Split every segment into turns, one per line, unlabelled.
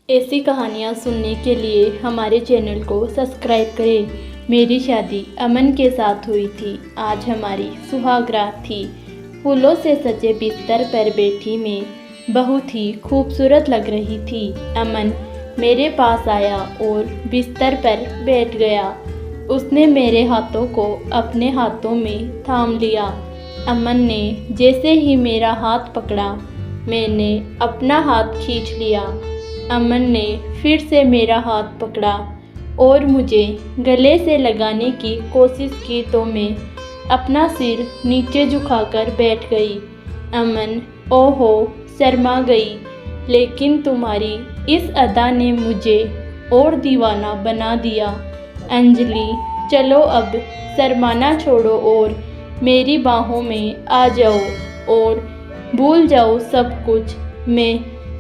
ऐसी कहानियाँ सुनने के लिए हमारे चैनल को सब्सक्राइब करें। मेरी शादी अमन के साथ हुई थी। आज हमारी सुहाग रात थी। फूलों से सजे बिस्तर पर बैठी मैं बहुत ही खूबसूरत लग रही थी। अमन मेरे पास आया और बिस्तर पर बैठ गया। उसने मेरे हाथों को अपने हाथों में थाम लिया। अमन ने जैसे ही मेरा हाथ पकड़ा, मैंने अपना हाथ खींच लिया। अमन ने फिर से मेरा हाथ पकड़ा और मुझे गले से लगाने की कोशिश की तो मैं अपना सिर नीचे झुकाकर बैठ गई। अमन ओहो शर्मा गई, लेकिन तुम्हारी इस अदा ने मुझे और दीवाना बना दिया। अंजलि चलो अब शर्माना छोड़ो और मेरी बाहों में आ जाओ और भूल जाओ सब कुछ। मैं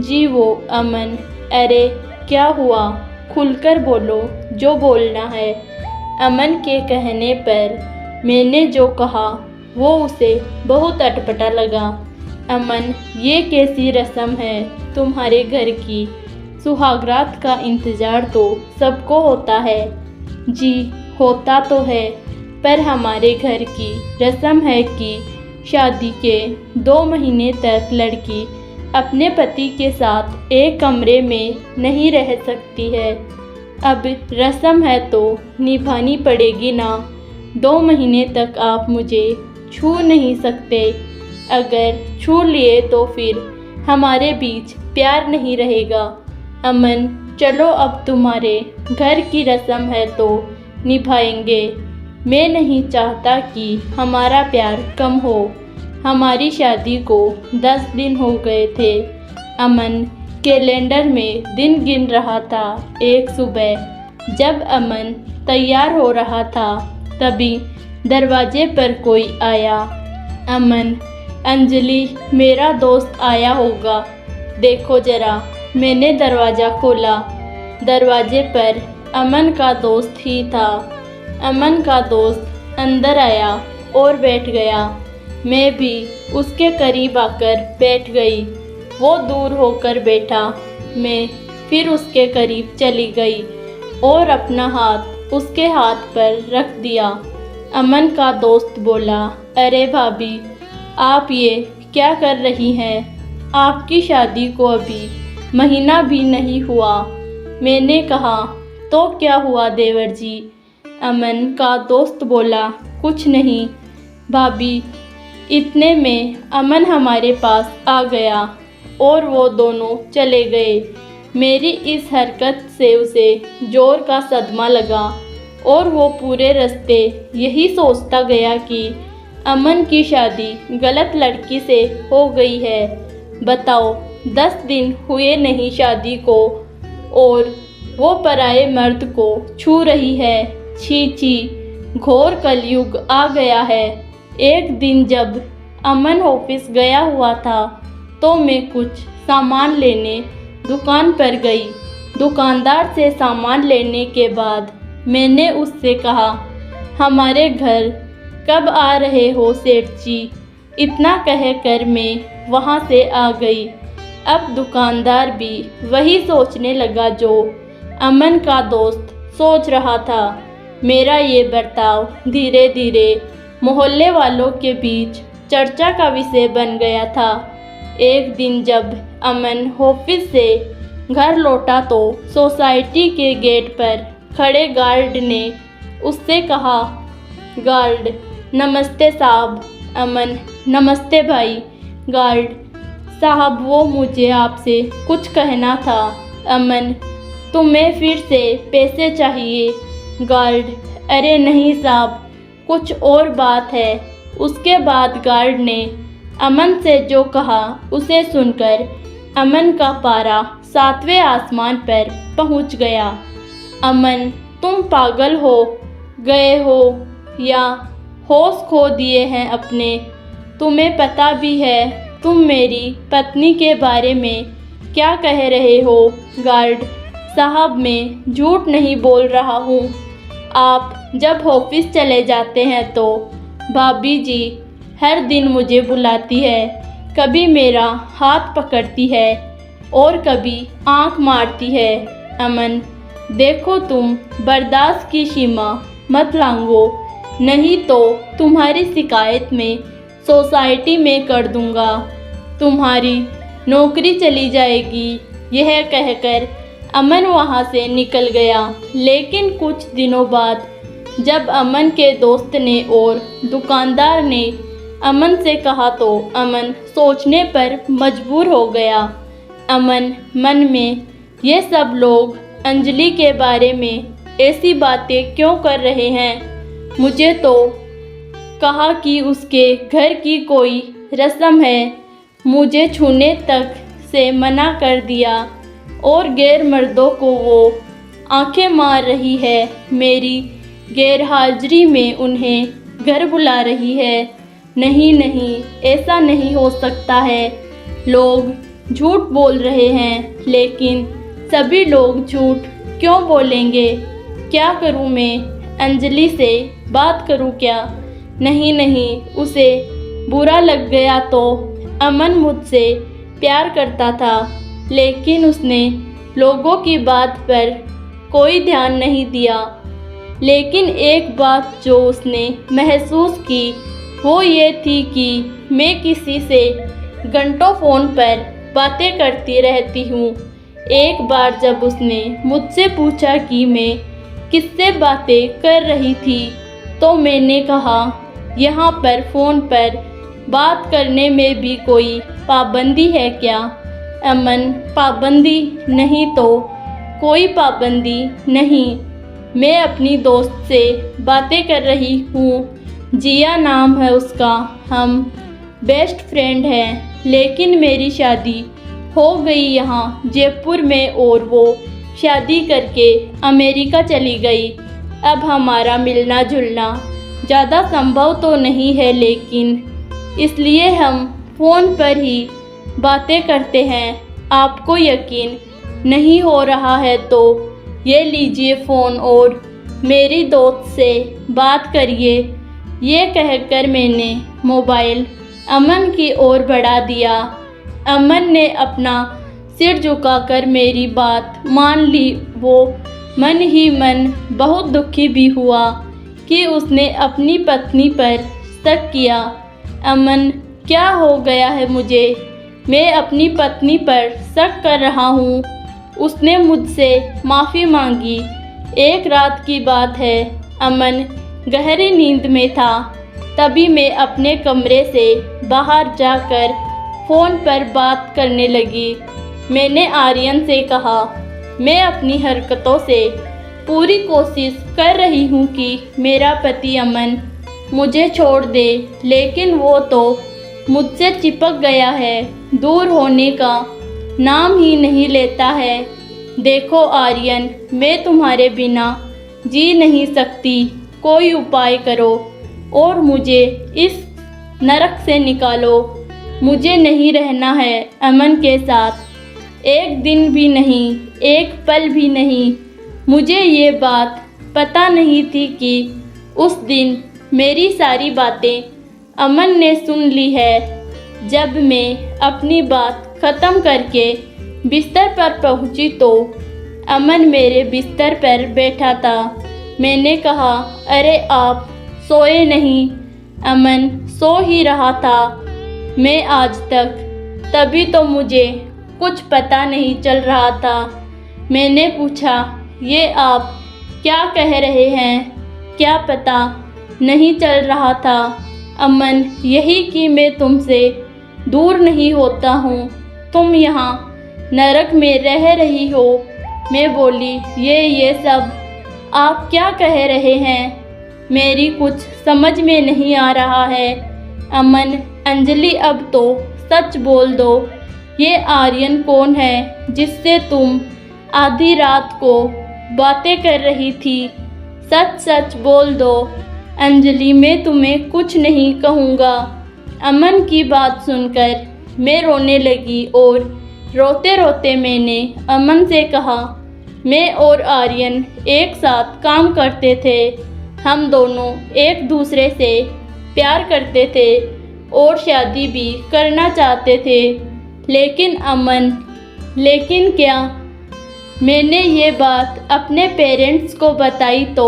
जीवो अमन। अरे क्या हुआ, खुलकर बोलो जो बोलना है। अमन के कहने पर मैंने जो कहा वो उसे बहुत अटपटा लगा। अमन ये कैसी रस्म है तुम्हारे घर की? सुहागरात का इंतज़ार तो सबको होता है। जी होता तो है, पर हमारे घर की रस्म है कि शादी के 2 महीने तक लड़की अपने पति के साथ एक कमरे में नहीं रह सकती है। अब रस्म है तो निभानी पड़ेगी ना। 2 महीने तक आप मुझे छू नहीं सकते। अगर छू लिए तो फिर हमारे बीच प्यार नहीं रहेगा। अमन चलो अब तुम्हारे घर की रस्म है तो निभाएंगे। मैं नहीं चाहता कि हमारा प्यार कम हो। हमारी शादी को 10 दिन हो गए थे। अमन कैलेंडर में दिन गिन रहा था। एक सुबह जब अमन तैयार हो रहा था, तभी दरवाजे पर कोई आया। अमन अंजलि मेरा दोस्त आया होगा, देखो जरा। मैंने दरवाज़ा खोला। दरवाजे पर अमन का दोस्त ही था। अमन का दोस्त अंदर आया और बैठ गया। मैं भी उसके करीब आकर बैठ गई। वो दूर होकर बैठा। मैं फिर उसके करीब चली गई और अपना हाथ उसके हाथ पर रख दिया। अमन का दोस्त बोला, अरे भाभी आप ये क्या कर रही हैं? आपकी शादी को अभी महीना भी नहीं हुआ। मैंने कहा, तो क्या हुआ देवर जी? अमन का दोस्त बोला, कुछ नहीं भाभी। इतने में अमन हमारे पास आ गया और वो दोनों चले गए। मेरी इस हरकत से उसे जोर का सदमा लगा और वो पूरे रास्ते यही सोचता गया कि अमन की शादी गलत लड़की से हो गई है। बताओ 10 दिन हुए नहीं शादी को और वो पराये मर्द को छू रही है। छी छी, घोर कलयुग आ गया है। एक दिन जब अमन ऑफिस गया हुआ था तो मैं कुछ सामान लेने दुकान पर गई। दुकानदार से सामान लेने के बाद मैंने उससे कहा, हमारे घर कब आ रहे हो सेठ जी? इतना कहकर मैं वहाँ से आ गई। अब दुकानदार भी वही सोचने लगा जो अमन का दोस्त सोच रहा था। मेरा ये बर्ताव धीरे धीरे मोहल्ले वालों के बीच चर्चा का विषय बन गया था। एक दिन जब अमन ऑफिस से घर लौटा तो सोसाइटी के गेट पर खड़े गार्ड ने उससे कहा, गार्ड नमस्ते साहब। अमन नमस्ते भाई। गार्ड साहब वो मुझे आपसे कुछ कहना था। अमन तुम्हें फिर से पैसे चाहिए? गार्ड अरे नहीं साहब, कुछ और बात है। उसके बाद गार्ड ने अमन से जो कहा उसे सुनकर अमन का पारा 7वें आसमान पर पहुंच गया। अमन तुम पागल हो गए हो या होश खो दिए हैं अपने? तुम्हें पता भी है तुम मेरी पत्नी के बारे में क्या कह रहे हो? गार्ड साहब मैं झूठ नहीं बोल रहा हूँ। आप जब ऑफिस चले जाते हैं तो भाभी जी हर दिन मुझे बुलाती है, कभी मेरा हाथ पकड़ती है और कभी आंख मारती है। अमन, देखो तुम बर्दाश्त की सीमा मत लांघो, नहीं तो तुम्हारी शिकायत में सोसाइटी में कर दूंगा, तुम्हारी नौकरी चली जाएगी। यह कहकर अमन वहाँ से निकल गया। लेकिन कुछ दिनों बाद जब अमन के दोस्त ने और दुकानदार ने अमन से कहा तो अमन सोचने पर मजबूर हो गया। अमन मन में ये सब लोग अंजलि के बारे में ऐसी बातें क्यों कर रहे हैं? मुझे तो कहा कि उसके घर की कोई रस्म है, मुझे छूने तक से मना कर दिया और गैर मर्दों को वो आंखें मार रही है, मेरी गैरहाजिरी में उन्हें घर बुला रही है। नहीं नहीं, ऐसा नहीं हो सकता है। लोग झूठ बोल रहे हैं, लेकिन सभी लोग झूठ क्यों बोलेंगे? क्या करूं मैं? अंजलि से बात करूं क्या? नहीं नहीं, उसे बुरा लग गया तो। अमन मुझसे प्यार करता था, लेकिन उसने लोगों की बात पर कोई ध्यान नहीं दिया। लेकिन एक बात जो उसने महसूस की वो ये थी कि मैं किसी से घंटों फ़ोन पर बातें करती रहती हूँ। एक बार जब उसने मुझसे पूछा कि मैं किससे बातें कर रही थी, तो मैंने कहा, यहाँ पर फ़ोन पर बात करने में भी कोई पाबंदी है क्या? अमन, पाबंदी नहीं तो कोई पाबंदी नहीं। मैं अपनी दोस्त से बातें कर रही हूँ, जिया नाम है उसका, हम बेस्ट फ्रेंड हैं। लेकिन मेरी शादी हो गई यहाँ जयपुर में और वो शादी करके अमेरिका चली गई। अब हमारा मिलना जुलना ज़्यादा संभव तो नहीं है, लेकिन इसलिए हम फ़ोन पर ही बातें करते हैं। आपको यकीन नहीं हो रहा है तो ये लीजिए फ़ोन और मेरी दोस्त से बात करिए। ये कहकर मैंने मोबाइल अमन की ओर बढ़ा दिया। अमन ने अपना सिर झुकाकर मेरी बात मान ली। वो मन ही मन बहुत दुखी भी हुआ कि उसने अपनी पत्नी पर शक किया। अमन, क्या हो गया है मुझे? मैं अपनी पत्नी पर शक कर रहा हूँ। उसने मुझसे माफ़ी मांगी। एक रात की बात है, अमन गहरी नींद में था। तभी मैं अपने कमरे से बाहर जाकर फ़ोन पर बात करने लगी। मैंने आर्यन से कहा, मैं अपनी हरकतों से पूरी कोशिश कर रही हूँ कि मेरा पति अमन मुझे छोड़ दे, लेकिन वो तो मुझसे चिपक गया है, दूर होने का नाम ही नहीं लेता है। देखो आर्यन, मैं तुम्हारे बिना जी नहीं सकती। कोई उपाय करो और मुझे इस नरक से निकालो। मुझे नहीं रहना है अमन के साथ, एक दिन भी नहीं, एक पल भी नहीं। मुझे ये बात पता नहीं थी कि उस दिन मेरी सारी बातें अमन ने सुन ली है। जब मैं अपनी बात ख़त्म करके बिस्तर पर पहुंची तो अमन मेरे बिस्तर पर बैठा था। मैंने कहा, अरे आप सोए नहीं? अमन सो ही रहा था मैं आज तक, तभी तो मुझे कुछ पता नहीं चल रहा था। मैंने पूछा, ये आप क्या कह रहे हैं? क्या पता नहीं चल रहा था? अमन, यही कि मैं तुमसे दूर नहीं होता हूँ, तुम यहाँ नरक में रह रही हो। मैं बोली, ये सब आप क्या कह रहे हैं? मेरी कुछ समझ में नहीं आ रहा है। अमन, अंजलि अब तो सच बोल दो, ये आर्यन कौन है जिससे तुम आधी रात को बातें कर रही थी? सच सच बोल दो। अंजलि, मैं तुम्हें कुछ नहीं कहूँगा। अमन की बात सुनकर मैं रोने लगी और रोते रोते मैंने अमन से कहा, मैं और आर्यन एक साथ काम करते थे, हम दोनों एक दूसरे से प्यार करते थे और शादी भी करना चाहते थे, लेकिन अमन लेकिन क्या मैंने ये बात अपने पेरेंट्स को बताई तो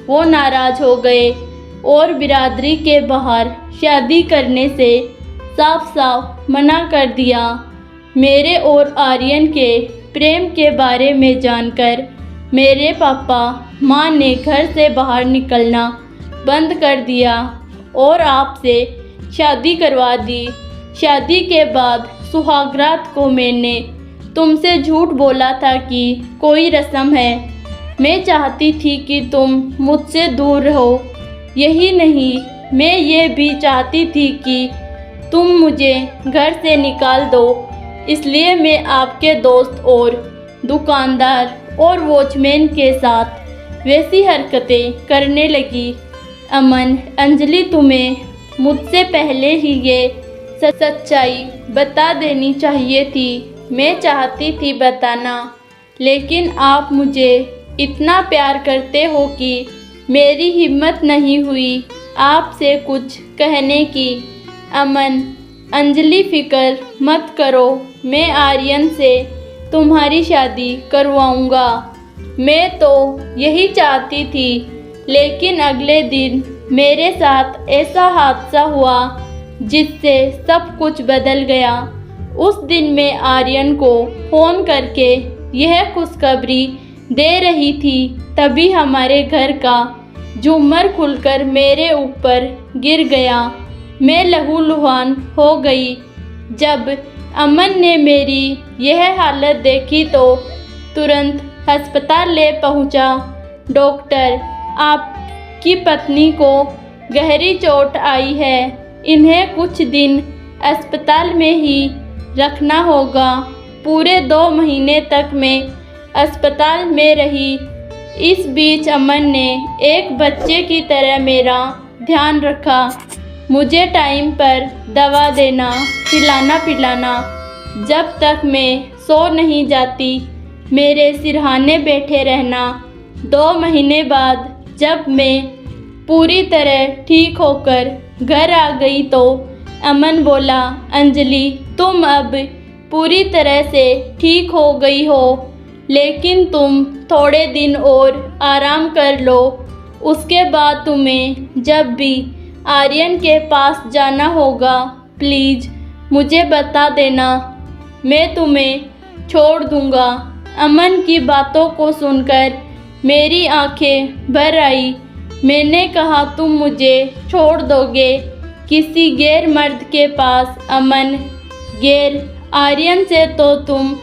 वो नाराज़ हो गए और बिरादरी के बाहर शादी करने से साफ साफ मना कर दिया। मेरे और आर्यन के प्रेम के बारे में जानकर मेरे पापा माँ ने घर से बाहर निकलना बंद कर दिया और आपसे शादी करवा दी। शादी के बाद सुहागरात को मैंने तुमसे झूठ बोला था कि कोई रस्म है। मैं चाहती थी कि तुम मुझसे दूर रहो। यही नहीं, मैं ये भी चाहती थी कि तुम मुझे घर से निकाल दो। इसलिए मैं आपके दोस्त और दुकानदार और वॉचमैन के साथ वैसी हरकतें करने लगी। अमन, अंजलि तुम्हें मुझसे पहले ही ये सच्चाई बता देनी चाहिए थी। मैं चाहती थी बताना, लेकिन आप मुझे इतना प्यार करते हो कि मेरी हिम्मत नहीं हुई आपसे कुछ कहने की। अमन, अंजलि फिक्र मत करो, मैं आर्यन से तुम्हारी शादी करवाऊंगा। मैं तो यही चाहती थी, लेकिन अगले दिन मेरे साथ ऐसा हादसा हुआ जिससे सब कुछ बदल गया। उस दिन मैं आर्यन को फ़ोन करके यह खुशखबरी दे रही थी, तभी हमारे घर का झूमर खुलकर मेरे ऊपर गिर गया। मैं लहूलुहान हो गई। जब अमन ने मेरी यह हालत देखी तो तुरंत अस्पताल ले पहुंचा। डॉक्टर, आपकी पत्नी को गहरी चोट आई है, इन्हें कुछ दिन अस्पताल में ही रखना होगा। पूरे 2 महीने तक मैं अस्पताल में रही। इस बीच अमन ने एक बच्चे की तरह मेरा ध्यान रखा। मुझे टाइम पर दवा देना, खिलाना पिलाना। जब तक मैं सो नहीं जाती मेरे सिरहाने बैठे रहना। 2 महीने बाद जब मैं पूरी तरह ठीक होकर घर आ गई तो अमन बोला, अंजलि तुम अब पूरी तरह से ठीक हो गई हो, लेकिन तुम थोड़े दिन और आराम कर लो। उसके बाद तुम्हें जब भी आर्यन के पास जाना होगा प्लीज़ मुझे बता देना, मैं तुम्हें छोड़ दूँगा। अमन की बातों को सुनकर मेरी आंखें भर आई। मैंने कहा, तुम मुझे छोड़ दोगे किसी गैर मर्द के पास? अमन, गैर आर्यन से तो तुम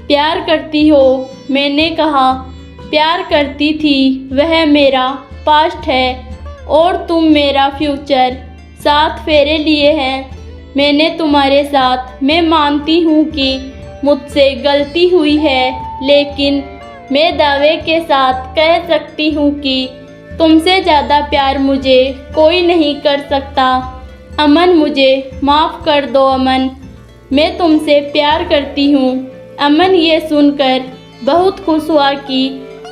प्यार करती हो। मैंने कहा, प्यार करती थी, वह मेरा पास्ट है और तुम मेरा फ्यूचर। 7 फेरे लिए हैं मैंने तुम्हारे साथ। मैं मानती हूँ कि मुझसे गलती हुई है, लेकिन मैं दावे के साथ कह सकती हूँ कि तुमसे ज़्यादा प्यार मुझे कोई नहीं कर सकता। अमन, मुझे माफ़ कर दो। अमन, मैं तुमसे प्यार करती हूँ। अमन ये सुनकर बहुत खुश हुआ कि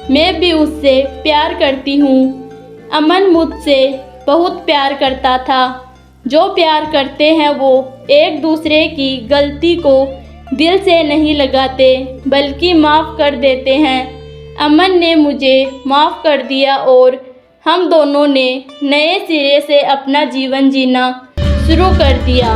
मैं भी उससे प्यार करती हूँ। अमन मुझसे बहुत प्यार करता था। जो प्यार करते हैं वो एक दूसरे की गलती को दिल से नहीं लगाते, बल्कि माफ़ कर देते हैं। अमन ने मुझे माफ़ कर दिया और हम दोनों ने नए सिरे से अपना जीवन जीना शुरू कर दिया।